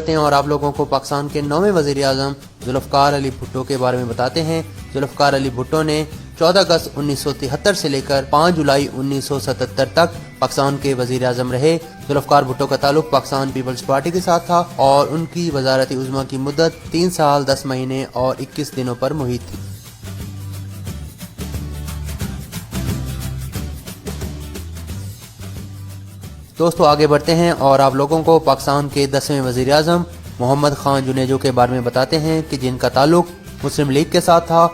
بڑھتے ہیں اور آپ لوگوں کو پاکستان کے 9ویں وزیر اعظم ذوالفقار علی بھٹو کے بارے میں بتاتے ہیں۔ ذوالفقار علی بھٹو نے 14 اگست 1973 سے لے کر 5 جولائی 1977 تک پاکستان کے وزیر اعظم رہے۔ ذوالفقار بھٹو کا تعلق پاکستان پیپلز پارٹی کے ساتھ تھا اور ان کی وزارت عظمیٰ کی مدت 3 سال 10 مہینے اور 21 دنوں پر محیط تھی۔ دوستو آگے بڑھتے ہیں اور آپ لوگوں کو پاکستان کے 10ویں وزیر اعظم محمد خان جنیجو کے بارے میں بتاتے ہیں کہ جن کا تعلق مسلم لیگ کے ساتھ تھا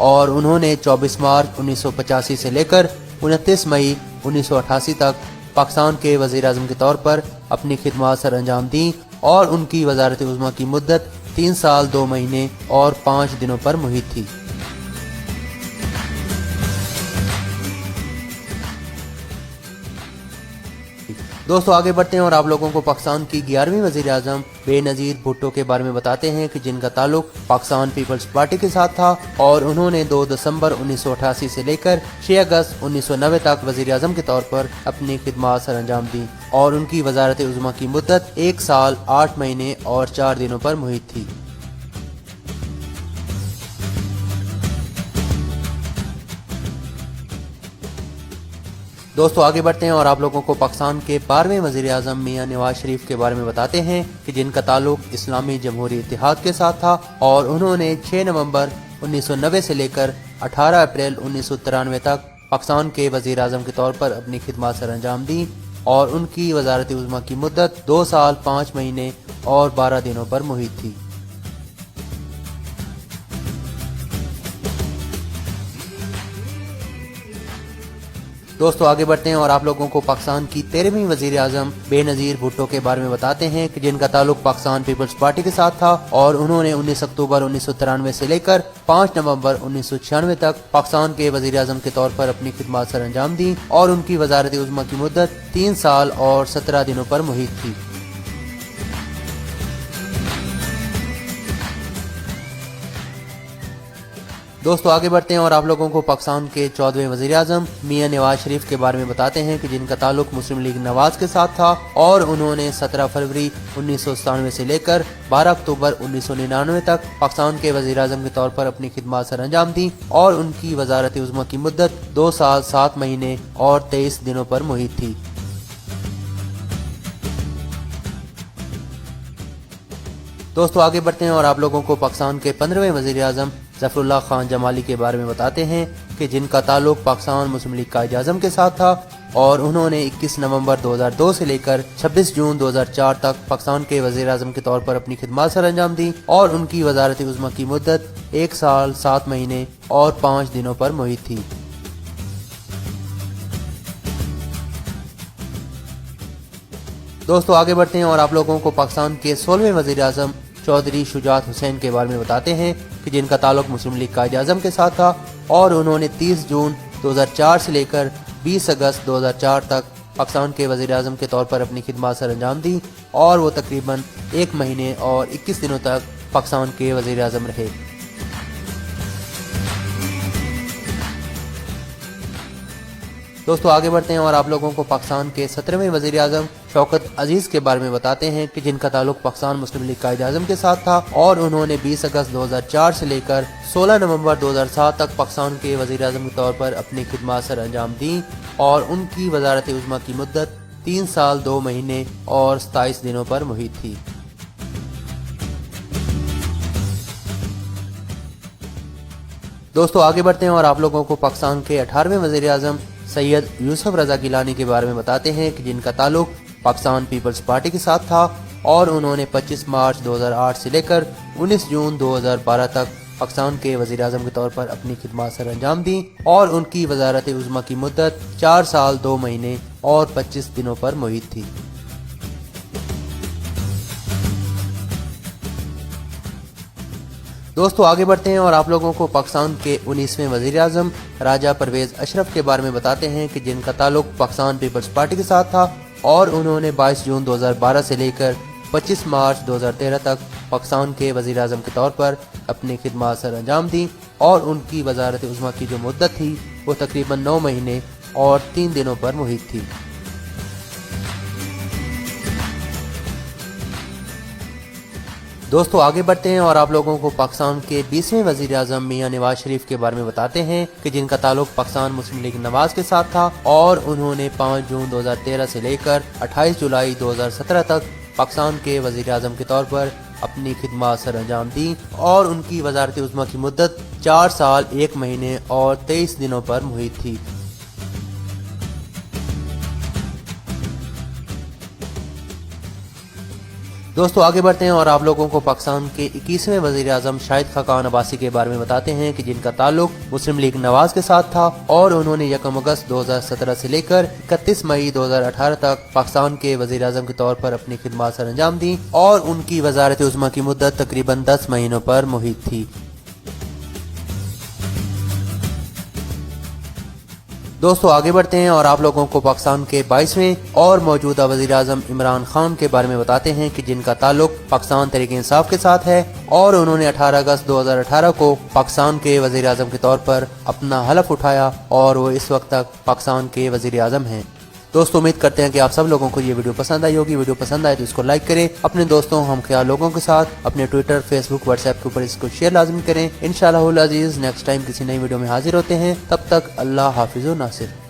اور انہوں نے 24 مارچ 1985 سے لے کر 29 مئی 1988 تک پاکستان کے وزیر اعظم کے طور پر اپنی خدمات سر انجام دیں اور ان کی وزارت عظمیٰ کی مدت 3 سال 2 مہینے اور 5 دنوں پر محیط تھی۔ دوستو آگے بڑھتے ہیں اور آپ لوگوں کو پاکستان کی 11ویں وزیر اعظم بے نظیر بھٹو کے بارے میں بتاتے ہیں کہ جن کا تعلق پاکستان پیپلز پارٹی کے ساتھ تھا اور انہوں نے 2 دسمبر 1988 سے لے کر 6 اگست 1990 تک وزیر اعظم کے طور پر اپنی خدمات سر انجام دی اور ان کی وزارت عظمیٰ کی مدت 1 سال 8 مہینے اور 4 دنوں پر محیط تھی۔ دوستو آگے بڑھتے ہیں اور آپ لوگوں کو پاکستان کے 12ویں وزیر اعظم میاں نواز شریف کے بارے میں بتاتے ہیں کہ جن کا تعلق اسلامی جمہوری اتحاد کے ساتھ تھا اور انہوں نے 6 نومبر 1990 سے لے کر 18 اپریل 1993 تک پاکستان کے وزیر اعظم کے طور پر اپنی خدمات سر انجام دیں اور ان کی وزارت عظمیٰ کی مدت 2 سال 5 مہینے اور 12 دنوں پر محیط تھی۔ دوستو آگے بڑھتے ہیں اور آپ لوگوں کو پاکستان کی 13ویں وزیر اعظم بے نظیر بھٹو کے بارے میں بتاتے ہیں کہ جن کا تعلق پاکستان پیپلز پارٹی کے ساتھ تھا اور انہوں نے 19 اکتوبر 1993 سے لے کر 5 نومبر 1996 تک پاکستان کے وزیر اعظم کے طور پر اپنی خدمات سر انجام دیں اور ان کی وزارت عظمیٰ کی مدت 3 سال اور 17 دنوں پر محیط تھی۔ دوستو آگے بڑھتے ہیں اور آپ لوگوں کو پاکستان کے 14ویں وزیر اعظم میاں نواز شریف کے بارے میں بتاتے ہیں کہ جن کا تعلق مسلم لیگ نواز کے ساتھ تھا اور انہوں نے 17 فروری 1997 سے لے کر 12 اکتوبر 1999 تک پاکستان کے وزیر اعظم کے طور پر اپنی خدمات سر انجام دیں اور ان کی وزارت عظمیٰ کی مدت 2 سال 7 مہینے اور 23 دنوں پر محیط تھی۔ دوستو آگے بڑھتے ہیں اور آپ لوگوں کو پاکستان کے 15ویں وزیر اعظم ظفر اللہ خان جمالی کے بارے میں بتاتے ہیں کہ جن کا تعلق پاکستان مسلم لیگ قائد اعظم کے ساتھ تھا اور انہوں نے 21 نومبر 2002 سے لے کر 26 جون 2004 تک پاکستان کے وزیر اعظم کے طور پر اپنی خدمات سر انجام دی اور ان کی وزارت عظمیٰ کی مدت 1 سال 7 مہینے اور 5 دنوں پر محیط تھی۔ دوستو آگے بڑھتے ہیں اور آپ لوگوں کو پاکستان کے 16ویں وزیر اعظم چودھری شجاعت حسین کے بارے میں بتاتے ہیں کہ جن کا تعلق مسلم لیگ قائد اعظم کے ساتھ تھا اور انہوں نے 30 جون 2004 سے لے کر 20 اگست 2004 تک پاکستان کے وزیر اعظم کے طور پر اپنی خدمات سر انجام دی اور وہ تقریباً 1 مہینے اور 21 دنوں تک پاکستان کے وزیر اعظم رہے۔ دوستو آگے بڑھتے ہیں اور آپ لوگوں کو پاکستان کے 17ویں وزیر اعظم شوکت عزیز کے بارے میں بتاتے ہیں کہ جن کا تعلق پاکستان مسلم لیگ قائد اعظم کے ساتھ تھا اور انہوں نے 20 اگست 2004 سے لے کر 16 نومبر 2007 تک پاکستان کے وزیر اعظم کے طور پر اپنی خدمات سر انجام دیں اور ان کی وزارت عظمیٰ کی مدت 3 سال 2 مہینے اور 27 دنوں پر محیط تھی۔ دوستو آگے بڑھتے ہیں اور آپ لوگوں کو پاکستان کے 18ویں وزیر اعظم سید یوسف رضا گیلانی کے بارے میں بتاتے ہیں کہ جن کا تعلق پاکستان پیپلز پارٹی کے ساتھ تھا اور انہوں نے 25 مارچ 2008 سے لے کر 19 جون 2012 تک پاکستان کے وزیر اعظم کے طور پر اپنی خدمات سر انجام دیں اور ان کی وزارت عظمیٰ کی مدت 4 سال 2 مہینے اور 25 دنوں پر محیط تھی۔ دوستو آگے بڑھتے ہیں اور آپ لوگوں کو پاکستان کے 19ویں وزیر اعظم راجہ پرویز اشرف کے بارے میں بتاتے ہیں کہ جن کا تعلق پاکستان پیپلز پارٹی کے ساتھ تھا اور انہوں نے 22 جون 2012 سے لے کر 25 مارچ 2013 تک پاکستان کے وزیر اعظم کے طور پر اپنی خدمات سر انجام دیں اور ان کی وزارت عظمیٰ کی جو مدت تھی وہ تقریباً 9 مہینے اور 3 دنوں پر محیط تھی۔ دوستو آگے بڑھتے ہیں اور آپ لوگوں کو پاکستان کے 20ویں وزیر اعظم میاں نواز شریف کے بارے میں بتاتے ہیں کہ جن کا تعلق پاکستان مسلم لیگ نواز کے ساتھ تھا اور انہوں نے 5 جون 2013 سے لے کر 28 جولائی 2017 تک پاکستان کے وزیر اعظم کے طور پر اپنی خدمات سر انجام دی اور ان کی وزارت عظمیٰ کی مدت 4 سال 1 مہینے اور 23 دنوں پر محیط تھی۔ دوستو آگے بڑھتے ہیں اور آپ لوگوں کو پاکستان کے 21ویں وزیر اعظم شاہد خاقان عباسی کے بارے میں بتاتے ہیں کہ جن کا تعلق مسلم لیگ نواز کے ساتھ تھا اور انہوں نے 1 اگست 2017 سے لے کر 31 مئی 2018 تک پاکستان کے وزیر اعظم کے طور پر اپنی خدمات سر انجام دی اور ان کی وزارت عظمیٰ کی مدت تقریباً 10 مہینوں پر محیط تھی۔ دوستو آگے بڑھتے ہیں اور آپ لوگوں کو پاکستان کے 22ویں اور موجودہ وزیر اعظم عمران خان کے بارے میں بتاتے ہیں کہ جن کا تعلق پاکستان تحریک انصاف کے ساتھ ہے اور انہوں نے 18 اگست 2018 کو پاکستان کے وزیر اعظم کے طور پر اپنا حلف اٹھایا اور وہ اس وقت تک پاکستان کے وزیر اعظم ہیں۔ دوستو امید کرتے ہیں کہ آپ سب لوگوں کو یہ ویڈیو پسند آئی ہوگی۔ ویڈیو پسند آئے تو اس کو لائک کریں، اپنے دوستوں ہم خیال لوگوں کے ساتھ اپنے ٹویٹر، فیس بک، واٹس ایپ کے اوپر اس کو شیئر لازمی کریں۔ انشاءاللہ العزیز نیکسٹ ٹائم کسی نئی ویڈیو میں حاضر ہوتے ہیں، تب تک اللہ حافظ و ناصر۔